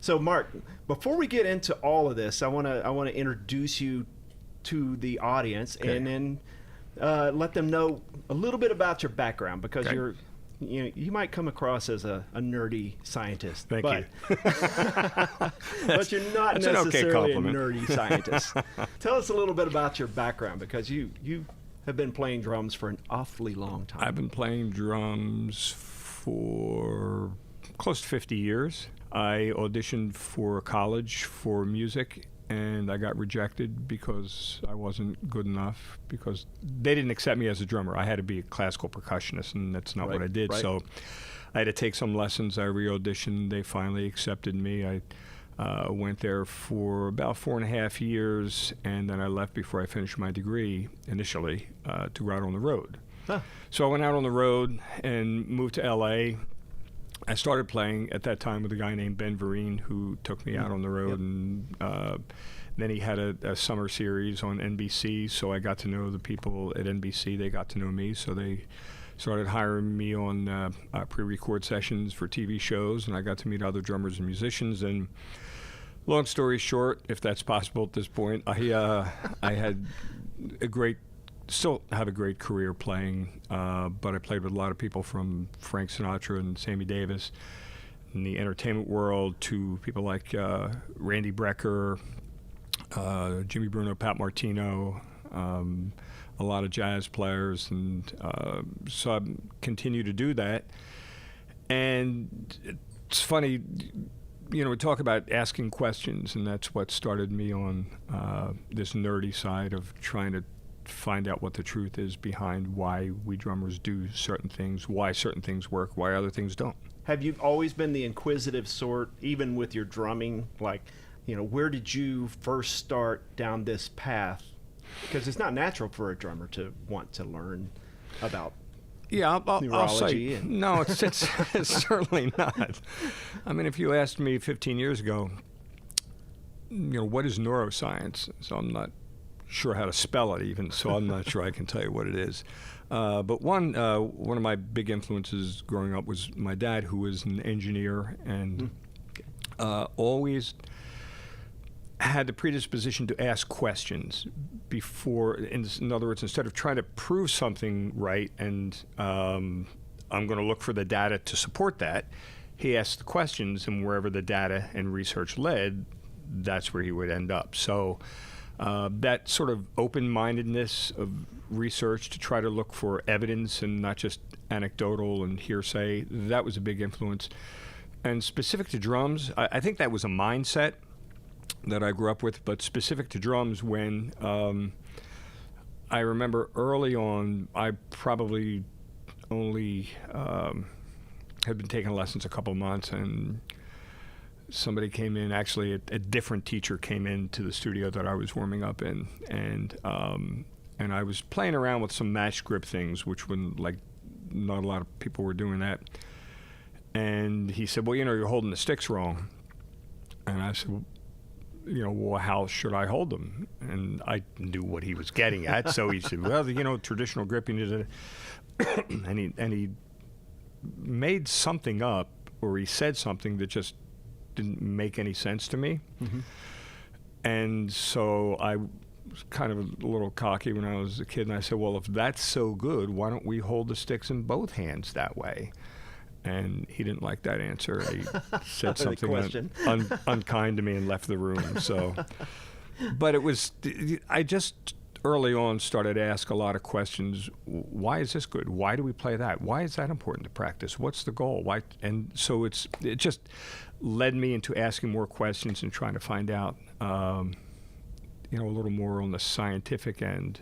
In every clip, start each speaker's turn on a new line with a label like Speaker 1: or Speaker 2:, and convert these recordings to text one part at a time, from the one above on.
Speaker 1: So, Marc, before we get into all of this, I want to introduce you to the audience, and then let them know a little bit about your background, because you might come across as a nerdy scientist.
Speaker 2: Thank you.
Speaker 1: But you're not necessarily a nerdy scientist. Tell us a little bit about your background, because you have been playing drums for an awfully long time.
Speaker 2: I've been playing drums for close to 50 years. I auditioned for college for music, and I got rejected because I wasn't good enough, because they didn't accept me as a drummer. I had to be a classical percussionist, and that's not what I did.
Speaker 1: Right.
Speaker 2: So I had to take some lessons. I re-auditioned. They finally accepted me. I went there for about 4.5 years, and then I left before I finished my degree initially to go out on the road.
Speaker 1: Huh.
Speaker 2: So I went out on the road and moved to L.A. I started playing at that time with a guy named Ben Vereen, who took me out on the road, and then he had a summer series on NBC, so I got to know the people at NBC. They got to know me, so they started hiring me on pre-record sessions for TV shows, and I got to meet other drummers and musicians. And long story short, if that's possible at this point, I had still have a great career playing, but I played with a lot of people, from Frank Sinatra and Sammy Davis in the entertainment world to people like Randy Brecker, Jimmy Bruno, Pat Martino, a lot of jazz players, and so I continue to do that. And it's funny, we talk about asking questions, and that's what started me on this nerdy side of trying to find out what the truth is behind why we drummers do certain things, why certain things work, why other things don't.
Speaker 1: Have you always been the inquisitive sort, even with your drumming? Like, where did you first start down this path? Because it's not natural for a drummer to want to learn about
Speaker 2: I'll say, no, it's certainly not. I mean, if you asked me 15 years ago, what is neuroscience? So I'm not sure how to spell it even, so I'm not sure I can tell you what it is. But one of my big influences growing up was my dad, who was an engineer, and always had the predisposition to ask questions before. In other words, instead of trying to prove something right and I'm going to look for the data to support that, he asked the questions, and wherever the data and research led, that's where he would end up. So that sort of open-mindedness of research to try to look for evidence and not just anecdotal and hearsay, that was a big influence. And specific to drums, I think that was a mindset that I grew up with, but specific to drums, when I remember early on, I probably only had been taking lessons a couple months, and somebody came in, actually a different teacher came into the studio that I was warming up in, and I was playing around with some match grip things, which not a lot of people were doing that. And he said, well, you're holding the sticks wrong. And I said, well, how should I hold them? And I knew what he was getting at. So he said, well, traditional gripping is and he made something up, or he said something that just didn't make any sense to me. Mm-hmm. And so I was kind of a little cocky when I was a kid, and I said, well, if that's so good, why don't we hold the sticks in both hands that way? And he didn't like that answer. He said something unkind to me and left the room. So, but I just early on started to ask a lot of questions. Why is this good? Why do we play that? Why is that important to practice? What's the goal? Why? And so it just led me into asking more questions and trying to find out, a little more on the scientific end.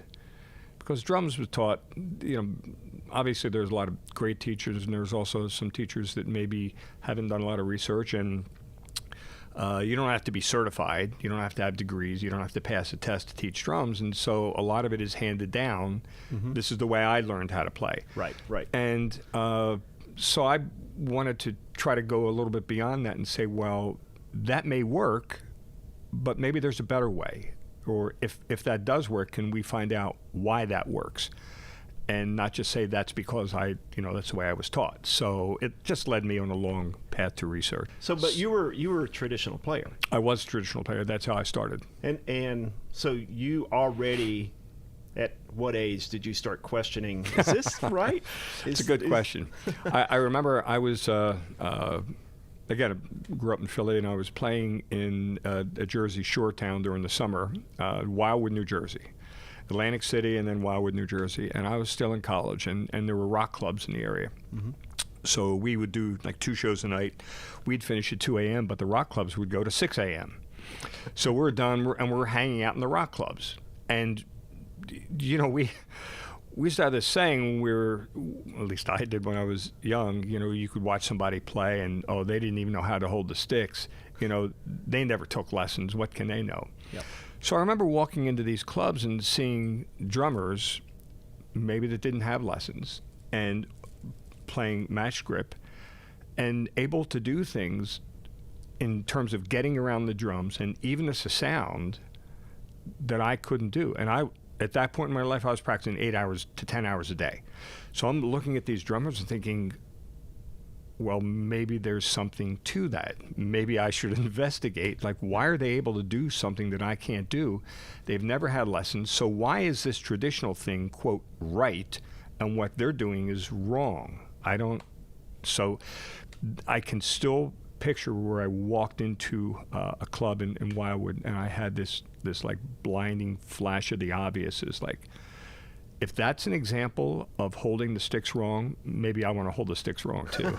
Speaker 2: Because drums was taught, obviously there's a lot of great teachers, and there's also some teachers that maybe haven't done a lot of research, and you don't have to be certified, you don't have to have degrees, you don't have to pass a test to teach drums, and so a lot of it is handed down. Mm-hmm. This is the way I learned how to play.
Speaker 1: Right.
Speaker 2: And so I wanted to try to go a little bit beyond that and say, well, that may work, but maybe there's a better way. Or if that does work, can we find out why that works? and not just say that's because that's the way I was taught. So it just led me on a long path to research.
Speaker 1: So, but you were a traditional player.
Speaker 2: I was a traditional player. That's how I started.
Speaker 1: And so you already, at what age did you start questioning, is this right?
Speaker 2: It's a good question. I remember I was, again, I grew up in Philly, and I was playing in a Jersey shore town during the summer, Wildwood, New Jersey. Atlantic City and then Wildwood, New Jersey. And I was still in college, and there were rock clubs in the area. Mm-hmm. So we would do like 2 shows a night. We'd finish at 2 a.m., but the rock clubs would go to 6 a.m. So we're done, and we're hanging out in the rock clubs. And, we started this saying at least I did when I was young, you could watch somebody play and, they didn't even know how to hold the sticks. They never took lessons. What can they know?
Speaker 1: Yep.
Speaker 2: So I remember walking into these clubs and seeing drummers, maybe that didn't have lessons, and playing match grip, and able to do things in terms of getting around the drums and even as a sound that I couldn't do. And at that point in my life, I was practicing 8 hours to 10 hours a day. So I'm looking at these drummers and thinking, well, maybe there's something to that. Maybe I should investigate. Like, why are they able to do something that I can't do? They've never had lessons. So why is this traditional thing, quote, right, and what they're doing is wrong? So I can still picture where I walked into a club in Wildwood, and I had this like blinding flash of the obvious. Is like, if that's an example of holding the sticks wrong, maybe I want to hold the sticks wrong too.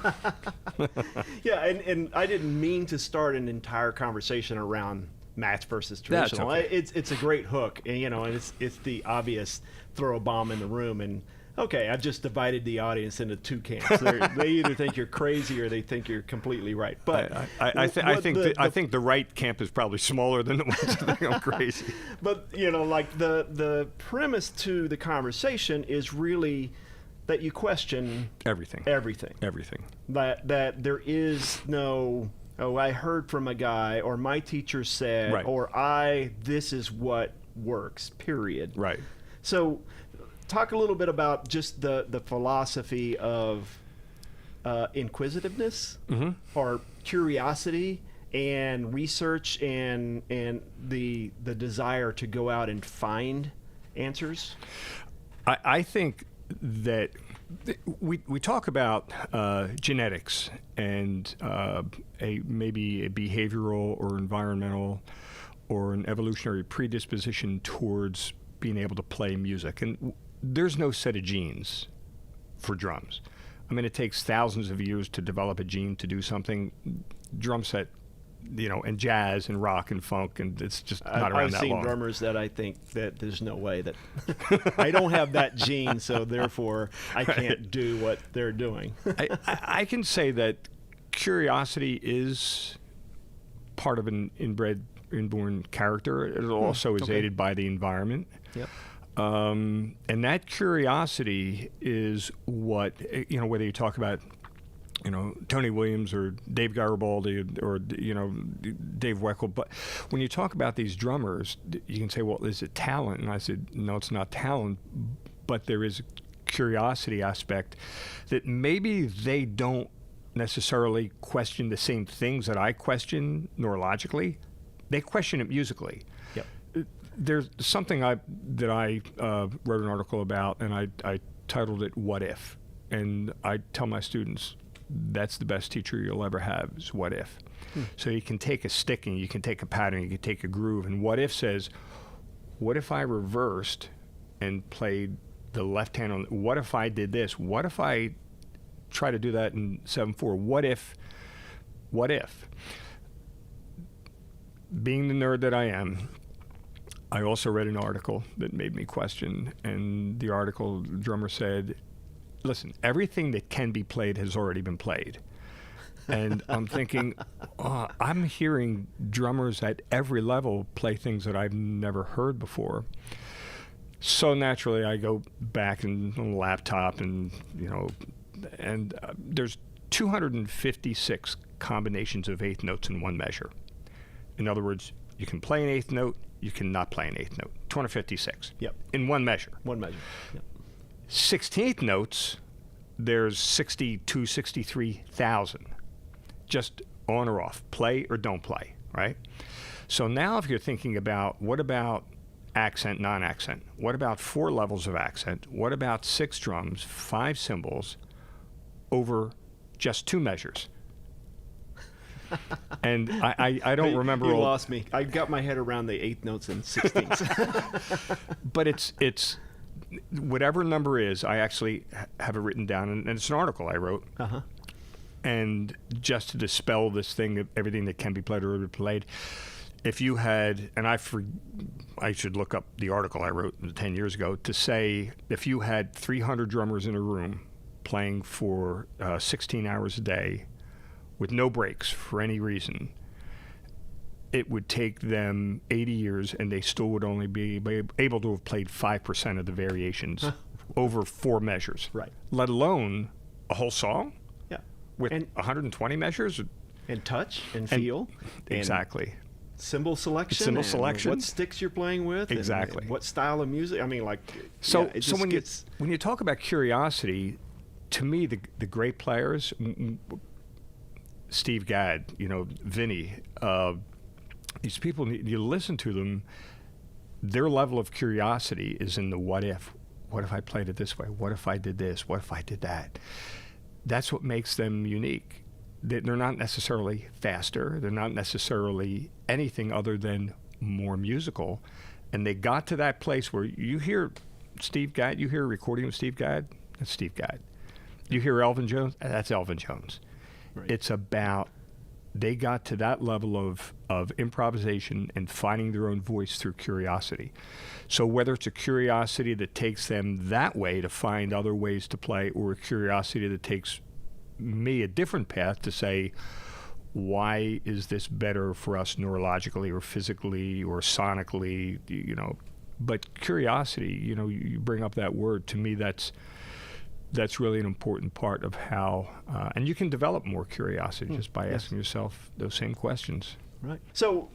Speaker 1: Yeah, and I didn't mean to start an entire conversation around match versus traditional.
Speaker 2: That's okay.
Speaker 1: It's a great hook, and it's the obvious throw a bomb in the room. And okay, I've just divided the audience into 2 camps. They either think you're crazy or they think you're completely right. But
Speaker 2: I think the right camp is probably smaller than the ones that think I'm crazy.
Speaker 1: But like the premise to the conversation is really that you question
Speaker 2: everything. That
Speaker 1: there is no, I heard from a guy, or my teacher said,
Speaker 2: right,
Speaker 1: or this is what works, period.
Speaker 2: Right.
Speaker 1: So talk a little bit about just the philosophy of inquisitiveness, mm-hmm, or curiosity and research and the desire to go out and find answers.
Speaker 2: I think that we talk about genetics and maybe a behavioral or environmental or an evolutionary predisposition towards being able to play music. And there's no set of genes for drums. I mean, it takes thousands of years to develop a gene to do something. Drum set, and jazz and rock and funk, and it's just not around that long.
Speaker 1: I've seen drummers that I think that there's no way that I don't have that gene, so therefore I can't do what they're doing.
Speaker 2: I can say that curiosity is part of an inborn character. It also is aided by the environment.
Speaker 1: Yep.
Speaker 2: And that curiosity is what, whether you talk about, Tony Williams or Dave Garibaldi or Dave Weckl, but when you talk about these drummers, you can say, well, is it talent? And I said, no, it's not talent, but there is a curiosity aspect that maybe they don't necessarily question the same things that I question neurologically. They question it musically.
Speaker 1: Yep.
Speaker 2: There's something that I wrote an article about, and I titled it "What If," and I tell my students that's the best teacher you'll ever have is what if. So you can take a stick and you can take a pattern, you can take a groove, and what if says, what if I reversed and played the left hand on? What if I did this? What if I try to do that in 7/4? What if? Being the nerd that I am, I also read an article that made me question, and the article, the drummer said, listen, everything that can be played has already been played. And I'm thinking, I'm hearing drummers at every level play things that I've never heard before. So naturally, I go back on the laptop and, there's 256 combinations of eighth notes in one measure. In other words, you can play an eighth note, you cannot play an eighth note. 256.
Speaker 1: Yep.
Speaker 2: In one measure.
Speaker 1: One measure. Yep.
Speaker 2: 16th notes, there's 62, 63,000. Just on or off, play or don't play, right? So now if you're thinking about, what about accent, non-accent? What about 4 levels of accent? What about 6 drums, 5 cymbals over just 2 measures? And I don't remember.
Speaker 1: You lost me. I got my head around the 8th notes and 16ths.
Speaker 2: But it's whatever number is, I actually have it written down, and it's an article I wrote.
Speaker 1: Uh-huh.
Speaker 2: And just to dispel this thing of everything that can be played or be played, if you had, and I should look up the article I wrote 10 years ago to say, if you had 300 drummers in a room playing for 16 hours a day with no breaks for any reason, it would take them 80 years and they still would only be able to have played 5% of the variations over 4 measures.
Speaker 1: Right.
Speaker 2: Let alone a whole song?
Speaker 1: Yeah.
Speaker 2: With 120 measures?
Speaker 1: And touch and feel.
Speaker 2: Exactly.
Speaker 1: Cymbal selection.
Speaker 2: Cymbal selection.
Speaker 1: What sticks you're playing with.
Speaker 2: Exactly.
Speaker 1: And what style of music. I mean, like,
Speaker 2: so
Speaker 1: when
Speaker 2: you talk about curiosity, to me, the great players, Steve Gadd, Vinny, these people, you listen to them, their level of curiosity is in the what if. What if I played it this way? What if I did this? What if I did that? That's what makes them unique. They're not necessarily faster. They're not necessarily anything other than more musical. And they got to that place where you hear Steve Gadd, you hear a recording of Steve Gadd, that's Steve Gadd. You hear Elvin Jones, that's Elvin Jones.
Speaker 1: Right.
Speaker 2: It's about, they got to that level of improvisation and finding their own voice through curiosity. So whether it's a curiosity that takes them that way to find other ways to play, or a curiosity that takes me a different path to say, why is this better for us neurologically or physically or sonically, but curiosity, you bring up that word, to me that's really an important part of how, and you can develop more curiosity just by asking yourself those same questions.
Speaker 1: Right. So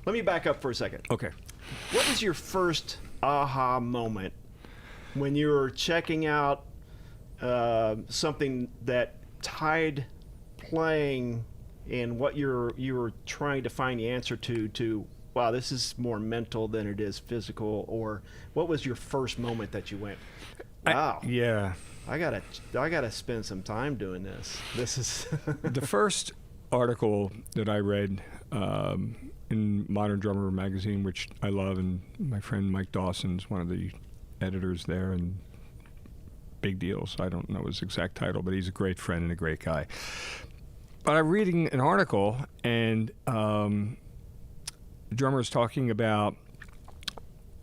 Speaker 1: let me back up for a second.
Speaker 2: Okay.
Speaker 1: What was your first aha moment when you were checking out something that tied playing and what you were trying to find the answer to, wow, this is more mental than it is physical? Or what was your first moment that you went, wow, I gotta spend some time doing this. This is
Speaker 2: the first article that I read in Modern Drummer magazine, which I love, and my friend Mike Dawson's one of the editors there, and big deal, so I don't know his exact title, but he's a great friend and a great guy. But I'm reading an article, and the drummer is talking about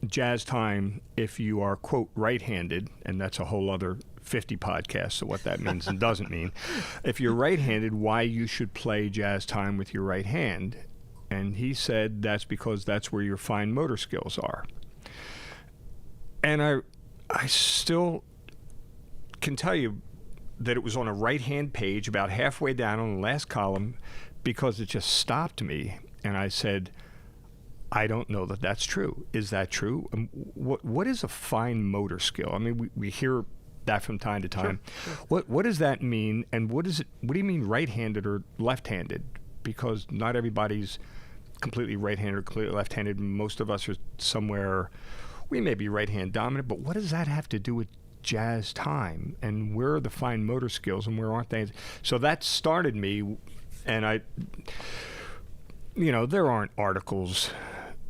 Speaker 2: jazz time if you are, quote, right-handed, and that's a whole other 50 podcasts, so what that means and doesn't mean. If you're right-handed, why you should play jazz time with your right hand. And he said that's because that's where your fine motor skills are. And I still can tell you that it was on a right-hand page about halfway down on the last column, because it just stopped me. And I said, I don't know that that's true. Is that true? What is a fine motor skill? I mean, we hear that from time to time. Sure. What does that mean? And what do you mean right-handed or left-handed? Because not everybody's completely right-handed or completely left-handed. Most of us are somewhere, we may be right-hand dominant, but what does that have to do with jazz time? And where are the fine motor skills and where aren't they? So that started me, and there aren't articles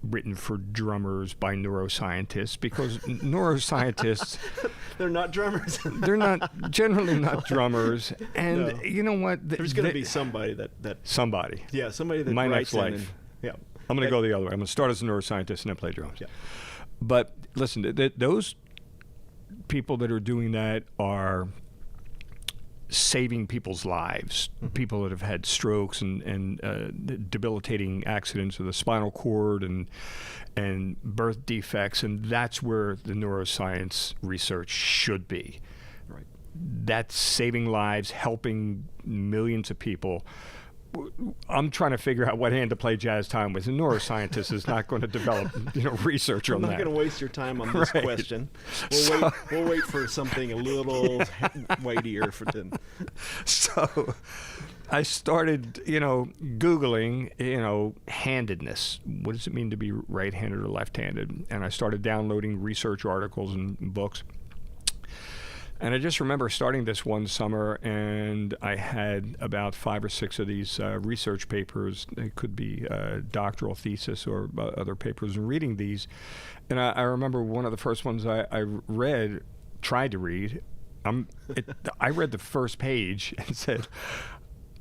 Speaker 2: written for drummers by neuroscientists, because neuroscientists
Speaker 1: they're not drummers.
Speaker 2: They're not generally not drummers. And no. You know what?
Speaker 1: There's going to be somebody that
Speaker 2: somebody.
Speaker 1: Yeah, somebody that
Speaker 2: my
Speaker 1: writes
Speaker 2: next life.
Speaker 1: in and, yeah.
Speaker 2: I'm going to go the other way. I'm going to start as a neuroscientist and then play drums.
Speaker 1: Yeah.
Speaker 2: But listen, those people that are doing that are saving people's lives, people that have had strokes and debilitating accidents of the spinal cord and birth defects, and that's where the neuroscience research should be.
Speaker 1: Right.
Speaker 2: That's saving lives, helping millions of people. I'm trying to figure out what hand to play jazz time with. A neuroscientist is not going to develop, research on that.
Speaker 1: I'm not going to waste your time on this question. We'll wait for something a little weightier for them.
Speaker 2: So I started, Googling, handedness. What does it mean to be right-handed or left-handed? And I started downloading research articles and books. And I just remember starting this one summer, and I had about 5 or 6 of these research papers. They could be doctoral thesis or other papers, and reading these. And I remember one of the first ones I tried to read. I read the first page and said,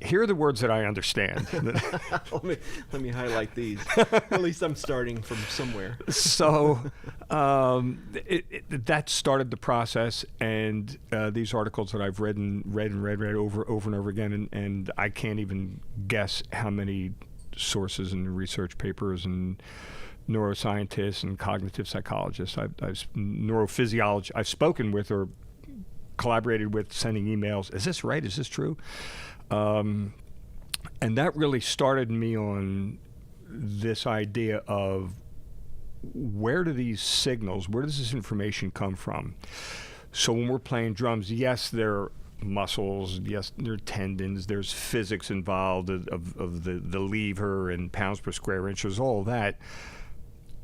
Speaker 2: here are the words that I understand.
Speaker 1: let me highlight these. At least I'm starting from somewhere.
Speaker 2: So that started the process, and these articles that I've read over and over again, and I can't even guess how many sources and research papers and neuroscientists and cognitive psychologists, neurophysiologists I've spoken with or collaborated with, sending emails. Is this right? Is this true? And that really started me on this idea of where do these signals, where does this information come from? So when we're playing drums, yes, there are muscles, yes, there are tendons, there's physics involved of the lever and pounds per square inch, there's all of that.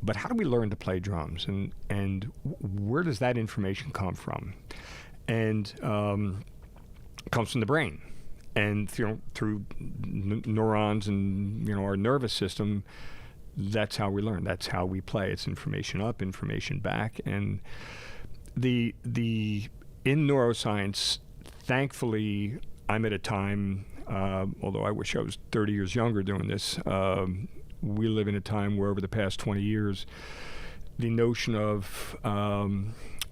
Speaker 2: But how do we learn to play drums? And where does that information come from? And it comes from the brain. And through neurons and our nervous system, that's how we learn. That's how we play. It's information up, information back. And the in neuroscience, thankfully, I'm at a time. Although I wish I was 30 years younger doing this. We live in a time where over the past 20 years, the notion of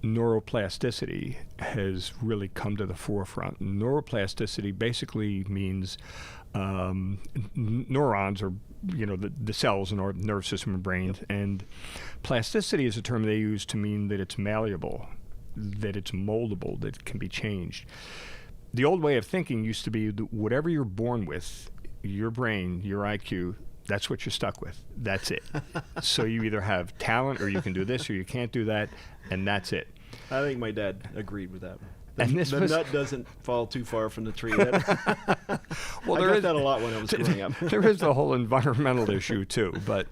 Speaker 2: neuroplasticity has really come to the forefront. Neuroplasticity basically means neurons are, the cells in our nervous system and brain. Yep. And plasticity is a term they use to mean that it's malleable, that it's moldable, that it can be changed. The old way of thinking used to be that whatever you're born with, your brain, your IQ, that's what you're stuck with. That's it. So you either have talent or you can do this or you can't do that, and that's it.
Speaker 1: I think my dad agreed with that.
Speaker 2: The
Speaker 1: nut doesn't fall too far from the tree. Well, I got that a lot when I was growing up.
Speaker 2: There is the whole environmental issue too, but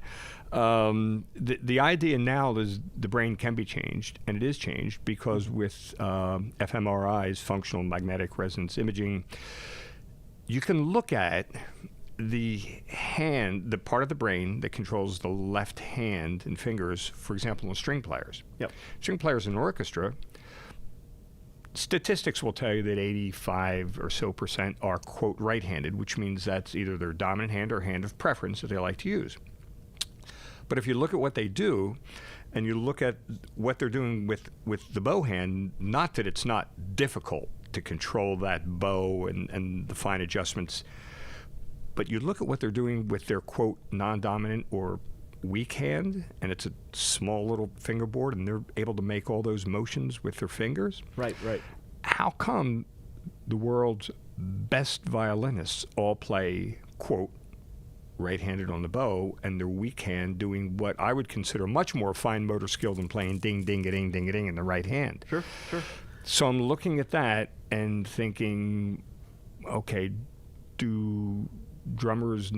Speaker 2: the idea now is the brain can be changed, and it is changed because with fMRIs, functional magnetic resonance imaging, you can look at the hand, the part of the brain that controls the left hand and fingers, for example, in string players.
Speaker 1: Yep.
Speaker 2: String players in an orchestra, statistics will tell you that 85% or so are, quote, right-handed, which means that's either their dominant hand or hand of preference that they like to use. But if you look at what they do, and you look at what they're doing with the bow hand, not that it's not difficult to control that bow and the fine adjustments, but you look at what they're doing with their, quote, non-dominant or weak hand, and it's a small little fingerboard, and they're able to make all those motions with their fingers.
Speaker 1: Right.
Speaker 2: How come the world's best violinists all play, quote, right-handed on the bow, and their weak hand doing what I would consider much more fine motor skill than playing ding-ding-a-ding, ding-a-ding in the right hand?
Speaker 1: Sure.
Speaker 2: So I'm looking at that and thinking, okay, do drummers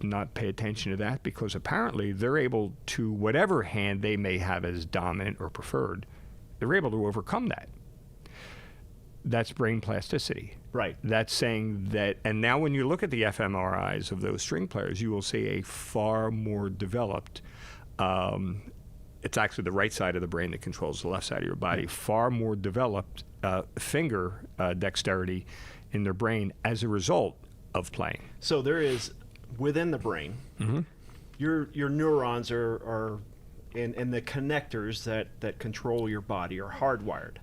Speaker 2: not pay attention to that? Because apparently they're able to, whatever hand they may have as dominant or preferred, they're able to overcome that. That's brain plasticity.
Speaker 1: Right.
Speaker 2: That's saying that, and now when you look at the fMRIs of those string players, you will see a far more developed, it's actually the right side of the brain that controls the left side of your body, far more developed finger dexterity in their brain as a result of playing.
Speaker 1: So there is, within the brain,
Speaker 2: mm-hmm.
Speaker 1: your neurons are and the connectors that control your body are hardwired.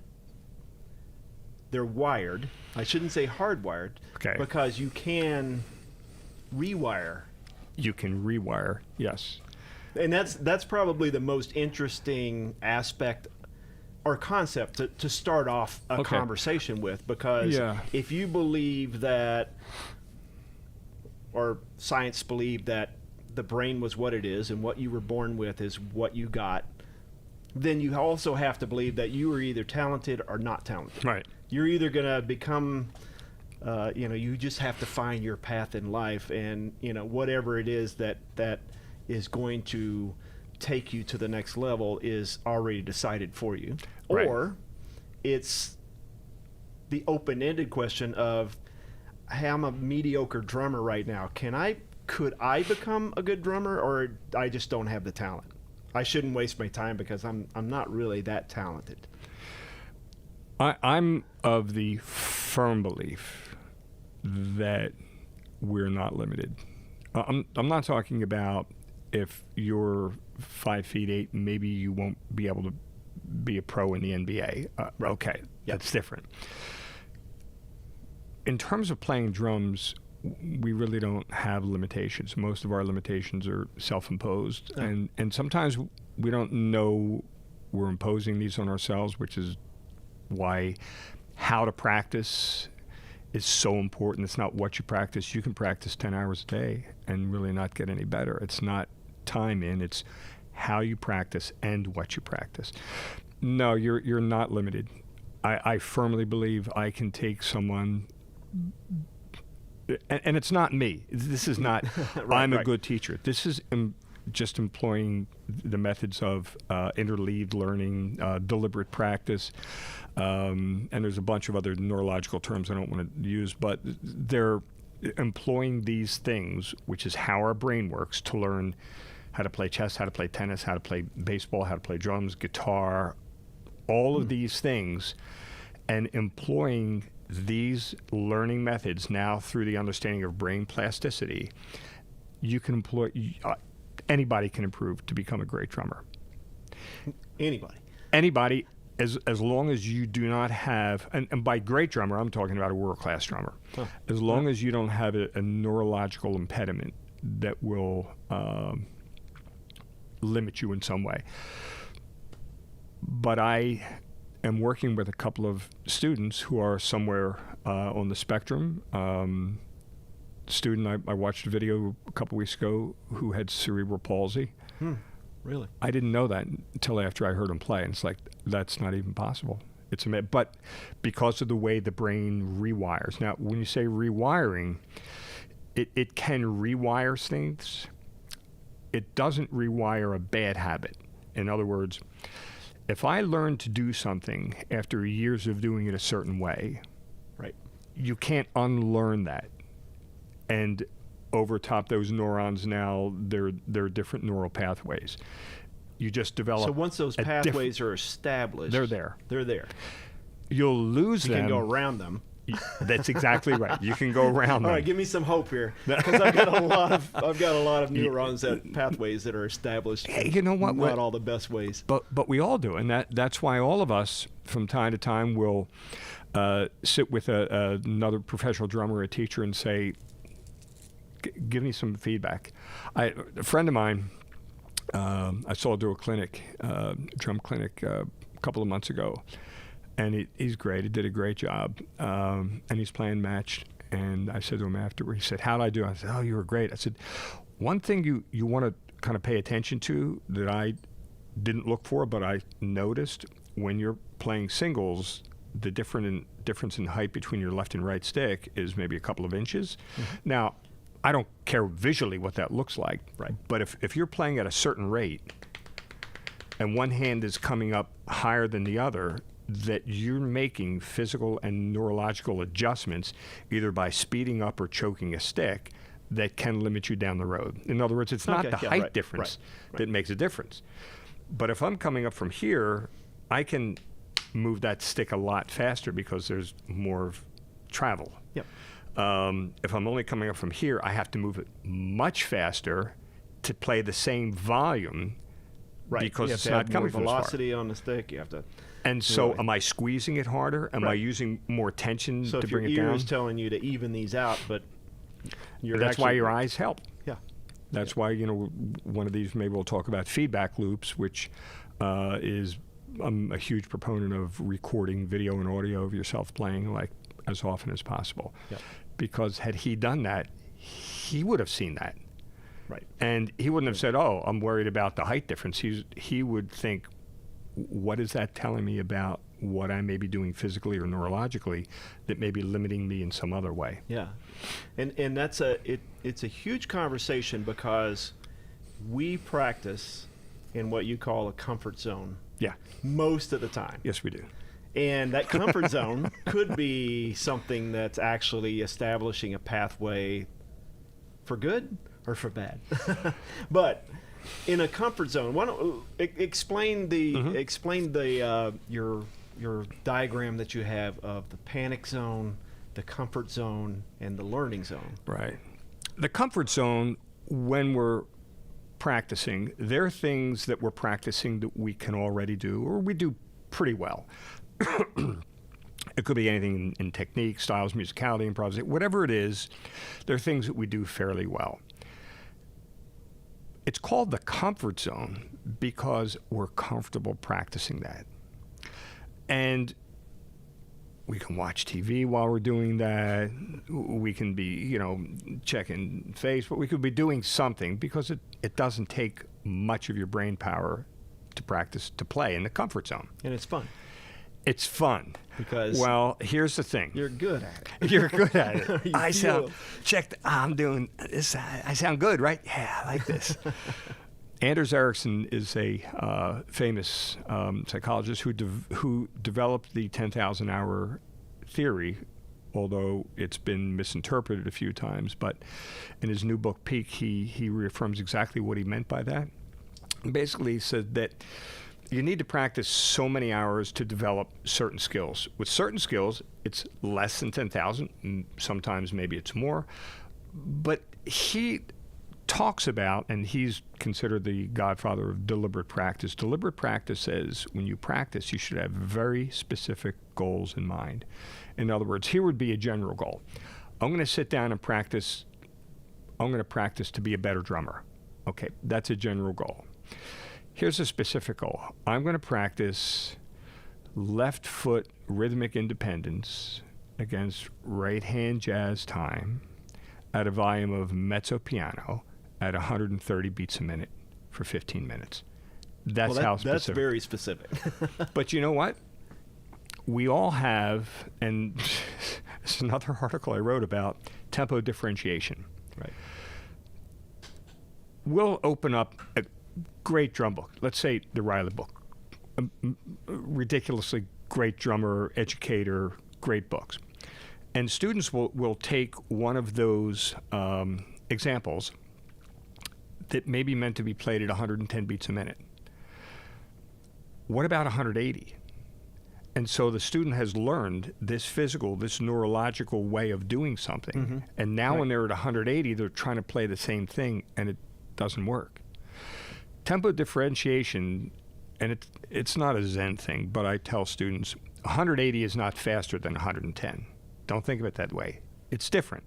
Speaker 1: They're wired. I shouldn't say hardwired,
Speaker 2: okay,
Speaker 1: because you can rewire.
Speaker 2: You can rewire, yes.
Speaker 1: And that's probably the most interesting aspect or concept to start off a conversation with, because if you believe that, or science believed that the brain was what it is and what you were born with is what you got, then you also have to believe that you are either talented or not talented.
Speaker 2: Right.
Speaker 1: You're either going to become, you just have to find your path in life, and, whatever it is that is going to take you to the next level is already decided for you.
Speaker 2: Right.
Speaker 1: Or it's the open-ended question of, hey, I'm a mediocre drummer right now. Could I become a good drummer, or I just don't have the talent? I shouldn't waste my time because I'm not really that talented.
Speaker 2: I'm of the firm belief that we're not limited. I'm not talking about if you're 5'8", maybe you won't be able to be a pro in the NBA. Okay, that's different. In terms of playing drums, we really don't have limitations. Most of our limitations are self-imposed, and sometimes we don't know we're imposing these on ourselves, which is why how to practice is so important. It's not what you practice. You can practice 10 hours a day and really not get any better. It's not time in, it's how you practice and what you practice. No, you're not limited. I firmly believe I can take someone, and it's not me. This is not, I'm a good teacher. This is just employing the methods of interleaved learning, deliberate practice, and there's a bunch of other neurological terms I don't want to use, but they're employing these things, which is how our brain works, to learn how to play chess, how to play tennis, how to play baseball, how to play drums, guitar, all of these things, and employing these learning methods now through the understanding of brain plasticity. You can employ, anybody can improve to become a great drummer. Anybody, as long as you do not have, and by great drummer, I'm talking about a world-class drummer, as long as you don't have a neurological impediment that will limit you in some way. But I am working with a couple of students who are somewhere on the spectrum. Student I watched a video a couple weeks ago who had cerebral palsy.
Speaker 1: Really?
Speaker 2: I didn't know that until after I heard him play, and it's like, that's not even possible. But because of the way the brain rewires. Now, when you say rewiring, it can rewire things. It doesn't rewire a bad habit. In other words, if I learn to do something after years of doing it a certain way,
Speaker 1: right,
Speaker 2: you can't unlearn that. And over top those neurons now, there are different neural pathways. You just develop.
Speaker 1: So once those pathways are established,
Speaker 2: they're there.
Speaker 1: They're there.
Speaker 2: You'll lose them.
Speaker 1: You can go around them.
Speaker 2: That's exactly right. You can go around them.
Speaker 1: All right, give me some hope here, because I've got a lot of neurons, that pathways that are established.
Speaker 2: Hey, you know what?
Speaker 1: Not all the best ways.
Speaker 2: But we all do, and that's why all of us from time to time will sit with another professional drummer, a teacher, and say, give me some feedback. A friend of mine, I saw do a clinic, drum clinic, a couple of months ago, and he's great. He did a great job, and he's playing matched. And I said to him afterward, he said, "How'd I do?" I said, "Oh, you were great." I said, "One thing you want to kind of pay attention to that I didn't look for, but I noticed when you're playing singles, the difference in height between your left and right stick is maybe a couple of inches." Mm-hmm. Now, I don't care visually what that looks like,
Speaker 1: right?
Speaker 2: But if you're playing at a certain rate and one hand is coming up higher than the other, that you're making physical and neurological adjustments either by speeding up or choking a stick that can limit you down the road. In other words, it's not the height difference that makes a difference. But if I'm coming up from here, I can move that stick a lot faster because there's more travel.
Speaker 1: Yep.
Speaker 2: If I'm only coming up from here, I have to move it much faster to play the same volume, because it's not coming from
Speaker 1: velocity on the stick. You have to.
Speaker 2: And so, am I squeezing it harder? Am I using more tension to bring it down?
Speaker 1: So, if your ear is telling you to even these out, but
Speaker 2: that's why your eyes help.
Speaker 1: Yeah.
Speaker 2: That's why, one of these, maybe we'll talk about feedback loops, which is I'm a huge proponent of recording video and audio of yourself playing, like, as often as possible.
Speaker 1: Yep.
Speaker 2: Because had he done that, he would have seen that.
Speaker 1: Right.
Speaker 2: And he wouldn't have said, "Oh, I'm worried about the height difference." He would think, "What is that telling me about what I may be doing physically or neurologically that may be limiting me in some other way?"
Speaker 1: Yeah, and that's it's a huge conversation because we practice in what you call a comfort zone.
Speaker 2: Yeah.
Speaker 1: Most of the time.
Speaker 2: Yes, we do.
Speaker 1: And that comfort zone could be something that's actually establishing a pathway for good or for bad. But in a comfort zone, why don't explain the your diagram that you have of the panic zone, the comfort zone, and the learning zone.
Speaker 2: Right. The comfort zone, when we're practicing, there are things that we're practicing that we can already do, or we do pretty well. It could be anything in technique, styles, musicality, improvisation, whatever it is, there are things that we do fairly well. It's called the comfort zone because we're comfortable practicing that. And we can watch TV while we're doing that. We can be, checking Facebook. We could be doing something because it doesn't take much of your brain power to practice, to play in the comfort zone.
Speaker 1: And it's fun.
Speaker 2: It's fun.
Speaker 1: Because
Speaker 2: well, here's the thing.
Speaker 1: You're good at it.
Speaker 2: You're good at it. I'm doing this. I sound good, right? Yeah, I like this. Anders Ericsson is a famous psychologist who developed the 10,000 hour theory, although it's been misinterpreted a few times. But in his new book, Peak, he reaffirms exactly what he meant by that. Basically, he said that you need to practice so many hours to develop certain skills. With certain skills, it's less than 10,000. Sometimes maybe it's more. But he talks about, and he's considered the godfather of deliberate practice. Deliberate practice says when you practice, you should have very specific goals in mind. In other words, here would be a general goal. I'm going to sit down and practice. I'm going to practice to be a better drummer. Okay, that's a general goal. Here's a specific goal. I'm going to practice left foot rhythmic independence against right hand jazz time at a volume of mezzo piano at 130 beats a minute for 15 minutes. That's how specific.
Speaker 1: That's very specific.
Speaker 2: But you know what? We all have, and it's another article I wrote about tempo differentiation.
Speaker 1: Right.
Speaker 2: We'll open up a great drum book. Let's say the Riley book. A ridiculously great drummer, educator, great books. And students will take one of those examples that may be meant to be played at 110 beats a minute. What about 180? And so the student has learned this physical, this neurological way of doing something. Mm-hmm. And now when they're at 180, they're trying to play the same thing, and it doesn't work. Tempo differentiation, and it's not a Zen thing, but I tell students 180 is not faster than 110. Don't think of it that way. It's different.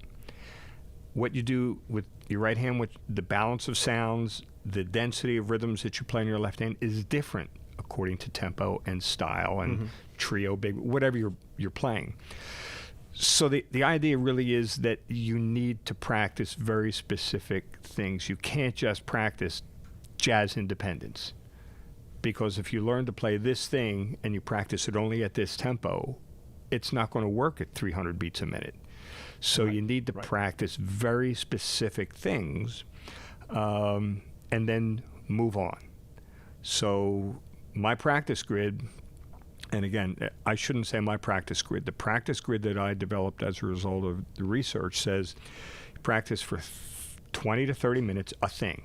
Speaker 2: What you do with your right hand, with the balance of sounds, the density of rhythms that you play in your left hand is different according to tempo and style and trio, big, whatever you're playing. So the idea really is that you need to practice very specific things. You can't just practice jazz independence, because if you learn to play this thing and you practice it only at this tempo, it's not going to work at 300 beats a minute. So you need to practice very specific things and then move on. So my practice grid, and again, I shouldn't say my practice grid. The practice grid that I developed as a result of the research says practice for 20 to 30 minutes a thing.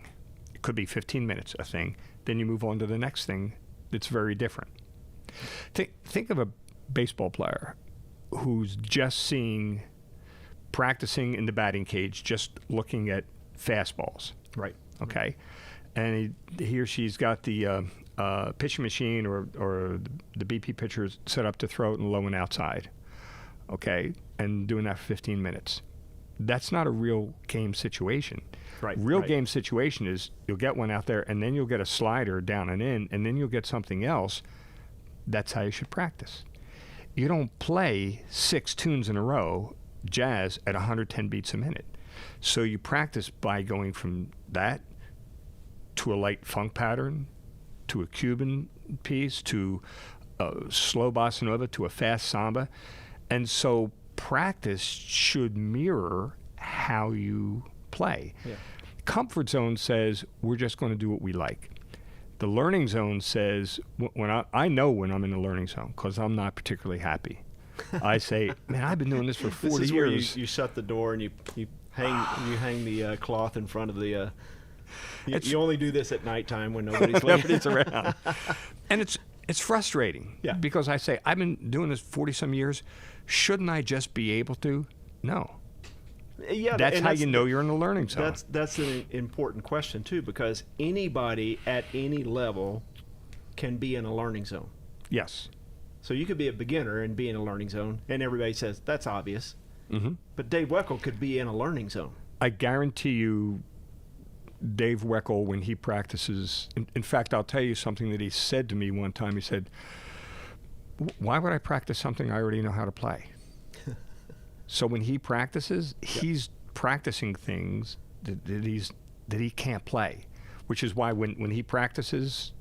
Speaker 2: It could be 15 minutes a thing. Then you move on to the next thing that's very different. Think of a baseball player who's just practicing in the batting cage, just looking at fastballs.
Speaker 1: Right.
Speaker 2: Okay. And he or she's got the pitching machine or the BP pitcher set up to throw it in low and outside. Okay. And doing that for 15 minutes. That's not a real game situation.
Speaker 1: Right.
Speaker 2: Real game situation is you'll get one out there, and then you'll get a slider down and in, and then you'll get something else. That's how you should practice. You don't play 6 tunes in a row jazz at 110 beats a minute. So you practice by going from that to a light funk pattern, to a Cuban piece, to a slow bossa nova, to a fast samba. And so practice should mirror how you play.
Speaker 1: Yeah.
Speaker 2: Comfort zone says we're just going to do what we like. The learning zone says, when I know when I'm in the learning zone because I'm not particularly happy. I say, man, I've been doing this for 40
Speaker 1: this is
Speaker 2: years.
Speaker 1: Where you shut the door and you hang the cloth in front of the. You only do this at nighttime when nobody's
Speaker 2: around. And it's frustrating.
Speaker 1: Yeah.
Speaker 2: Because I say, I've been doing this 40-some years. Shouldn't I just be able to? No.
Speaker 1: Yeah,
Speaker 2: that's how you know you're in the learning zone.
Speaker 1: That's an important question too, because anybody at any level can be in a learning zone.
Speaker 2: Yes.
Speaker 1: So you could be a beginner and be in a learning zone, and everybody says that's obvious.
Speaker 2: Mm-hmm.
Speaker 1: But Dave Weckl could be in a learning zone.
Speaker 2: I guarantee you, Dave Weckl, when he practices, in fact, I'll tell you something that he said to me one time. He said, "Why would I practice something I already know how to play?" So when he practices, he's practicing things that he can't play, which is why when he practices,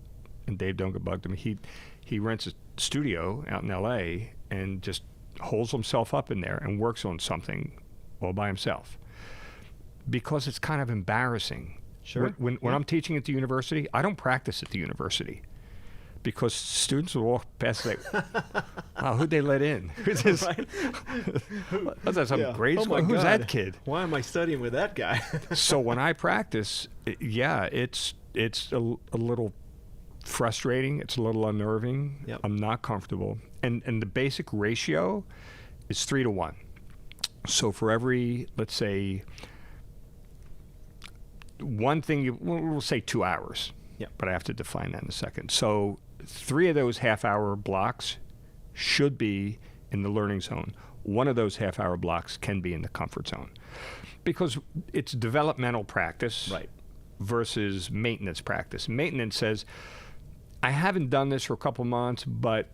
Speaker 2: and Dave, don't get bugged him, he rents a studio out in L.A. and just holds himself up in there and works on something all by himself, because it's kind of embarrassing.
Speaker 1: Sure.
Speaker 2: When I'm teaching at the university, I don't practice at the university. Because students will walk past like, wow, who'd they let in? Who's this? Was that some grade school? Who's that kid?
Speaker 1: Why am I studying with that guy?
Speaker 2: So when I practice, it's a little frustrating. It's a little unnerving.
Speaker 1: Yep.
Speaker 2: I'm not comfortable. And the basic ratio is 3 to 1. So for every, let's say, one thing, we'll say 2 hours.
Speaker 1: Yep.
Speaker 2: But I have to define that in a second. So 3 of those half-hour blocks should be in the learning zone. 1 of those half-hour blocks can be in the comfort zone, because it's developmental practice versus maintenance practice. Maintenance says, I haven't done this for a couple months, but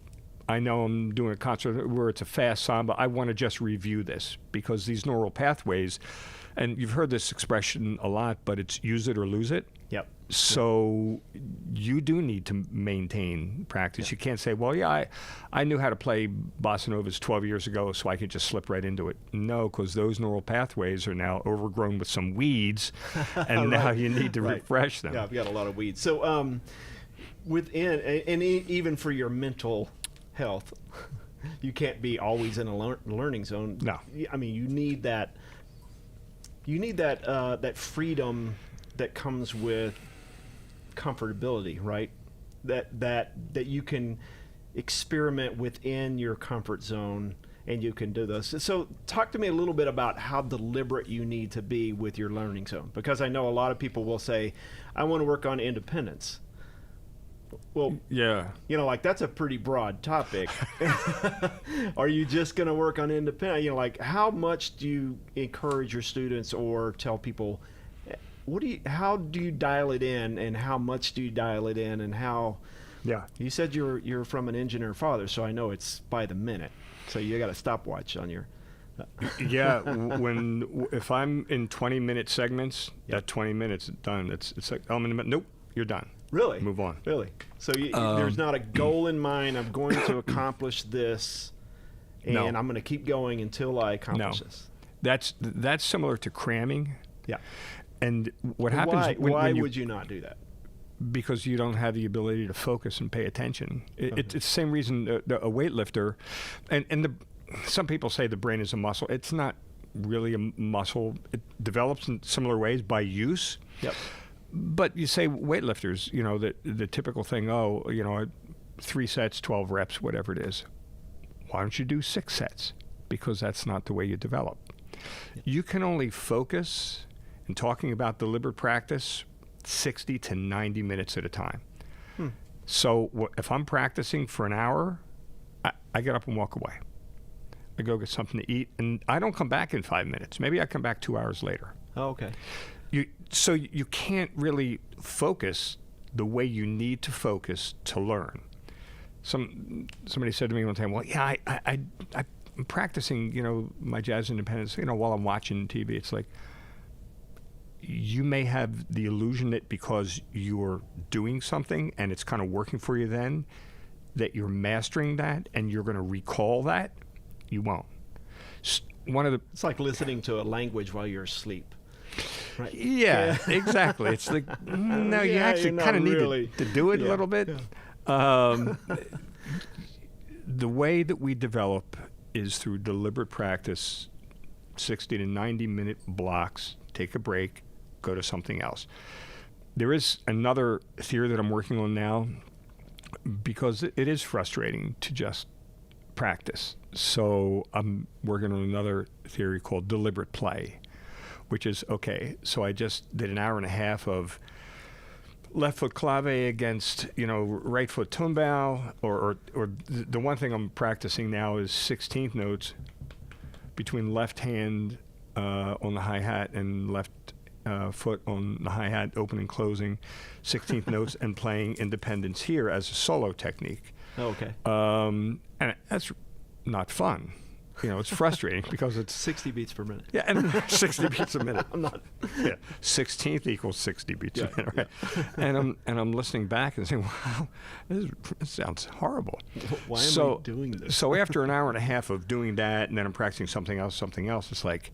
Speaker 2: I know I'm doing a concert where it's a fast samba. I want to just review this, because these neural pathways, and you've heard this expression a lot, but it's use it or lose it.
Speaker 1: Yep.
Speaker 2: So you do need to maintain practice.
Speaker 1: Yeah.
Speaker 2: You can't say, well, yeah, I knew how to play bossa novas 12 years ago, so I could just slip right into it. No, because those neural pathways are now overgrown with some weeds, and now you need to refresh them.
Speaker 1: Yeah, I've got a lot of weeds. So within, and even for your mental health, you can't be always in a learning zone.
Speaker 2: No.
Speaker 1: I mean, you need that that freedom that comes with comfortability, right? That you can experiment within your comfort zone, and you can do this. So talk to me a little bit about how deliberate you need to be with your learning zone, because I know a lot of people will say, I want to work on independence. Well,
Speaker 2: yeah,
Speaker 1: like that's a pretty broad topic. Are you just going to work on independence? Like how much do you encourage your students or tell people, how do you dial it in, and how much do you dial it in, and how? Yeah, you said you're from an engineer father, so I know it's by the minute. So you got a stopwatch on your.
Speaker 2: Yeah, if I'm in 20-minute segments, that 20 minutes is done. It's like nope, you're done.
Speaker 1: Really?
Speaker 2: Move on.
Speaker 1: Really? So there's not a goal in mind. I'm going to accomplish this, and I'm going to keep going until I accomplish this.
Speaker 2: That's similar to cramming.
Speaker 1: Yeah.
Speaker 2: And what happens?
Speaker 1: Why would you not do that?
Speaker 2: Because you don't have the ability to focus and pay attention. It's the same reason a weightlifter, and some people say the brain is a muscle. It's not really a muscle. It develops in similar ways by use.
Speaker 1: Yep.
Speaker 2: But you say weightlifters, the typical thing, 3 sets, 12 reps, whatever it is. Why don't you do 6 sets? Because that's not the way you develop. Yep. You can only focus, in talking about deliberate practice, 60 to 90 minutes at a time. So if I'm practicing for an hour, I get up and walk away. I go get something to eat, and I don't come back in 5 minutes. Maybe I come back 2 hours later.
Speaker 1: Oh, okay.
Speaker 2: So you can't really focus the way you need to focus to learn. Somebody said to me one time, well, yeah, I'm practicing, my jazz independence, while I'm watching TV. It's like, you may have the illusion that because you're doing something and it's kind of working for you then, that you're mastering that and you're going to recall that. You won't.
Speaker 1: It's like listening to a language while you're asleep. Right.
Speaker 2: Yeah, exactly. It's like, no, you actually kind of need to do it a little bit. Yeah. The way that we develop is through deliberate practice, 60 to 90-minute blocks, take a break, go to something else. There is another theory that I'm working on now, because it is frustrating to just practice. So I'm working on another theory called deliberate play, which is, okay, so I just did an hour and a half of left foot clave against, right foot tumbao, or the one thing I'm practicing now is 16th notes between left hand on the hi-hat and left foot on the hi-hat, opening, closing, 16th notes, and playing independence here as a solo technique.
Speaker 1: Oh, okay.
Speaker 2: And that's not fun. It's frustrating because it's
Speaker 1: 60 beats per minute.
Speaker 2: Yeah, and 60 beats a minute.
Speaker 1: I'm not.
Speaker 2: Yeah, 16th equals 60 beats a minute, right? Yeah. And I'm listening back and saying, wow, this sounds horrible.
Speaker 1: Why am I doing this?
Speaker 2: So after an hour and a half of doing that, and then I'm practicing something else, it's like,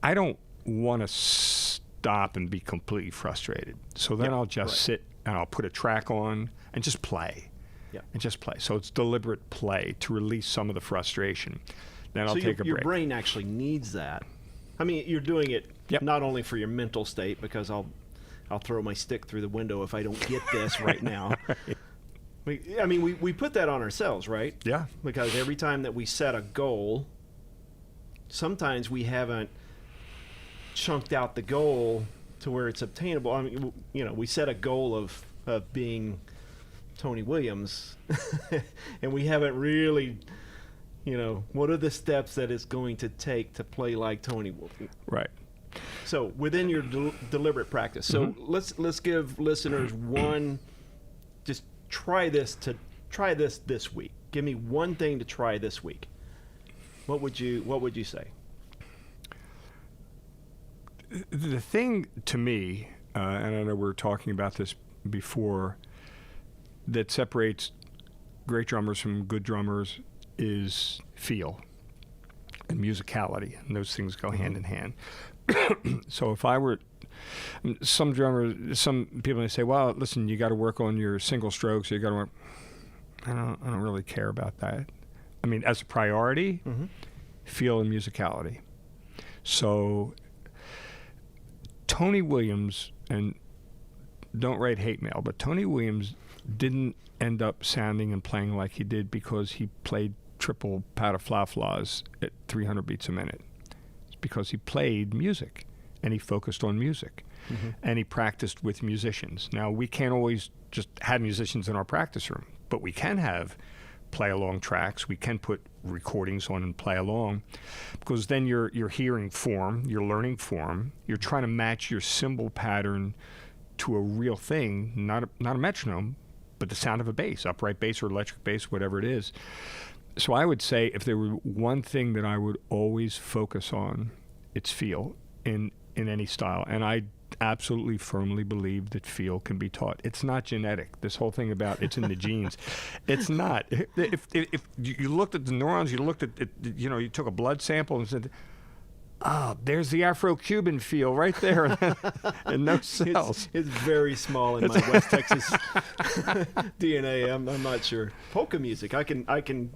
Speaker 2: I don't want to stop and be completely frustrated. So then I'll just sit and I'll put a track on and just play.
Speaker 1: Yeah.
Speaker 2: And just play. So it's deliberate play to release some of the frustration. Then I'll take a break.
Speaker 1: Your brain actually needs that. I mean, you're doing it not only for your mental state, because I'll throw my stick through the window if I don't get this right now. Right. We put that on ourselves, right?
Speaker 2: Yeah.
Speaker 1: Because every time that we set a goal, sometimes we haven't chunked out the goal to where it's obtainable. I mean, we set a goal of being Tony Williams, and we haven't really, what are the steps that it's going to take to play like Tony Williams?
Speaker 2: Right.
Speaker 1: So within your deliberate practice, so let's give listeners one. Just try this this week. Give me one thing to try this week. What would you say?
Speaker 2: The thing to me, and I know we were talking about this before, that separates great drummers from good drummers is feel and musicality, and those things go hand in hand. So if I were some people may say, well, listen, you got to work on your single strokes, you got to work. I don't really care about that. I mean, as a priority, feel and musicality. So Tony Williams, and don't write hate mail, but Tony Williams didn't end up sounding and playing like he did because he played triple patafla-flas at 300 beats a minute. It's because he played music, and he focused on music, and he practiced with musicians. Now, we can't always just have musicians in our practice room, but we can have play-along tracks. We can put recordings on and play along, because then you're hearing form, you're learning form, you're trying to match your cymbal pattern to a real thing, not a metronome, but the sound of a bass, upright bass or electric bass, whatever it is. So I would say if there were one thing that I would always focus on, it's feel in any style. And I absolutely firmly believe that feel can be taught. It's not genetic. This whole thing about it's in the genes. It's not. If you looked at the neurons, you looked at it, you took a blood sample and said, there's the Afro-Cuban feel right there, and no cells.
Speaker 1: It's very small in my West Texas DNA. I'm not sure. Polka music, I can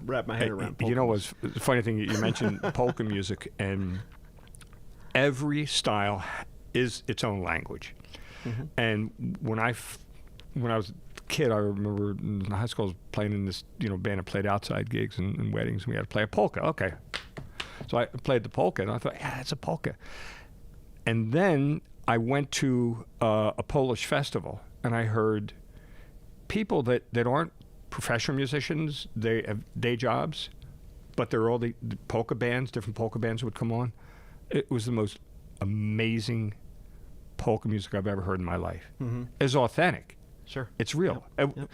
Speaker 1: wrap my head around. Polka
Speaker 2: what's the funny thing? You mentioned polka music, and every style is its own language. And when I was a kid, I remember in high school I was playing in this band that played outside gigs and weddings, and we had to play a polka. Okay. So I played the polka, and I thought, yeah, it's a polka. And then I went to a Polish festival, and I heard people that aren't professional musicians, they have day jobs, but they're all the polka bands, different polka bands would come on. It was the most amazing polka music I've ever heard in my life. It's authentic.
Speaker 1: Sure.
Speaker 2: It's real. Yep.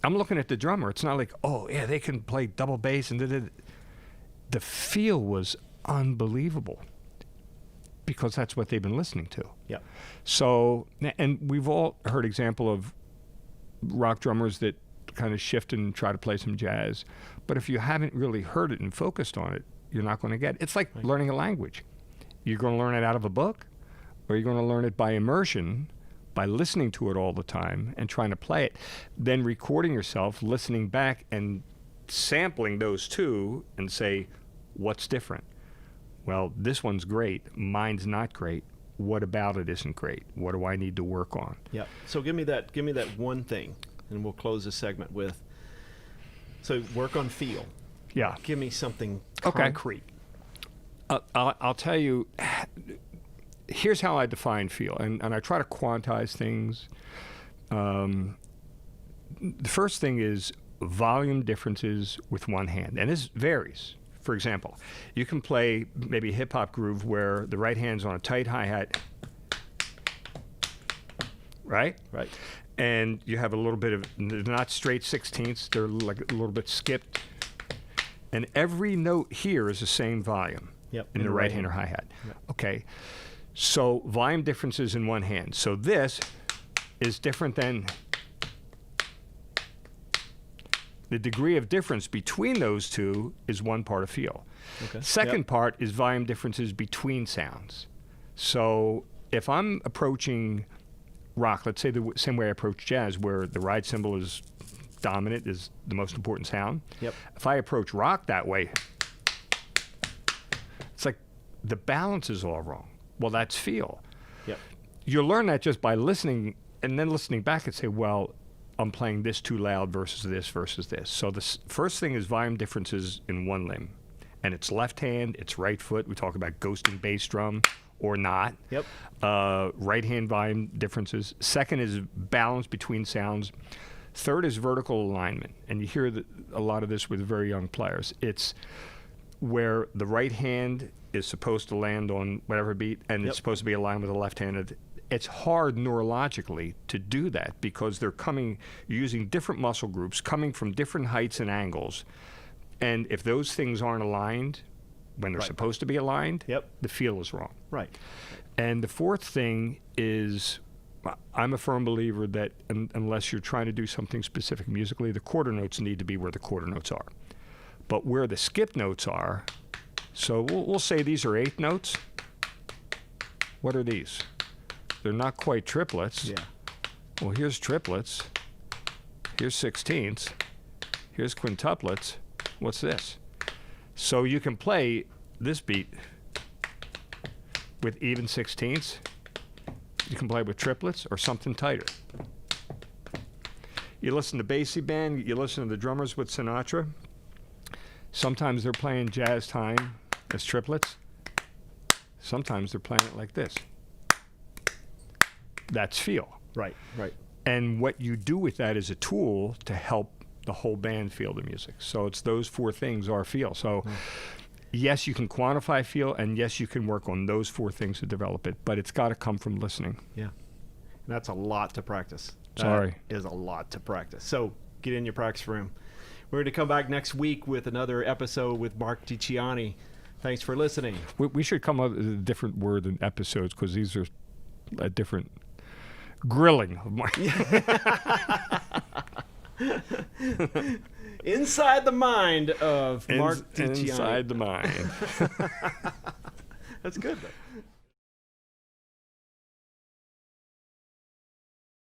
Speaker 2: I'm looking at the drummer. It's not like, oh, yeah, they can play double bass and the feel was unbelievable because that's what they've been listening to.
Speaker 1: Yeah.
Speaker 2: So, and we've all heard example of rock drummers that kind of shift and try to play some jazz. But if you haven't really heard it and focused on it, you're not going to get it. It's like learning a language. You're going to learn it out of a book, or you're going to learn it by immersion, by listening to it all the time and trying to play it, then recording yourself, listening back and sampling those two and say, what's different? Well, this one's great. Mine's not great. What about it isn't great? What do I need to work on?
Speaker 1: Yeah. So give me that one thing, and we'll close this segment with. So work on feel.
Speaker 2: Yeah.
Speaker 1: Give me something concrete.
Speaker 2: I'll tell you. Here's how I define feel, and I try to quantize things. The first thing is volume differences with one hand, and this varies. For example, you can play maybe a hip-hop groove where the right hand's on a tight hi-hat, right?
Speaker 1: Right.
Speaker 2: And you have a little bit of, they're not straight sixteenths, they're like a little bit skipped. And every note here is the same volume in the right hand or hi-hat. Yep. Okay. So volume differences in one hand. So this is different than the degree of difference between those two is one part of feel. Okay. Second part is volume differences between sounds. So if I'm approaching rock, let's say the same way I approach jazz, where the ride cymbal is dominant, is the most important sound.
Speaker 1: Yep.
Speaker 2: If I approach rock that way, it's like the balance is all wrong. Well, that's feel.
Speaker 1: Yep.
Speaker 2: You'll learn that just by listening and then listening back and say, well, I'm playing this too loud versus this versus this. So the first thing is volume differences in one limb. And it's left hand, it's right foot. We talk about ghosting bass drum or not.
Speaker 1: Yep.
Speaker 2: Right hand volume differences. Second is balance between sounds. Third is vertical alignment. And you hear a lot of this with very young players. It's where the right hand is supposed to land on whatever beat, and it's supposed to be aligned with the left hand. It's hard neurologically to do that because they're using different muscle groups, coming from different heights and angles. And if those things aren't aligned when they're supposed to be aligned, the feel is wrong.
Speaker 1: Right.
Speaker 2: And the fourth thing is, I'm a firm believer that unless you're trying to do something specific musically, the quarter notes need to be where the quarter notes are. But where the skip notes are, so we'll say these are eighth notes. What are these? They're not quite triplets.
Speaker 1: Yeah.
Speaker 2: Well, here's triplets. Here's sixteenths. Here's quintuplets. What's this? So you can play this beat with even sixteenths. You can play with triplets or something tighter. You listen to Basie Band, you listen to the drummers with Sinatra. Sometimes they're playing jazz time as triplets. Sometimes they're playing it like this. That's feel.
Speaker 1: Right, right.
Speaker 2: And what you do with that is a tool to help the whole band feel the music. So it's those four things are feel. So yes, you can quantify feel, and yes, you can work on those four things to develop it, but it's got to come from listening.
Speaker 1: Yeah. And that's a lot to practice.
Speaker 2: Sorry.
Speaker 1: That is a lot to practice. So get in your practice room. We're going to come back next week with another episode with Marc Dicciani. Thanks for listening.
Speaker 2: We should come up with a different word than episodes, because these are a different grilling of Marc.
Speaker 1: Inside the mind of Marc Dicciani.
Speaker 2: Inside the mind.
Speaker 1: That's good, though.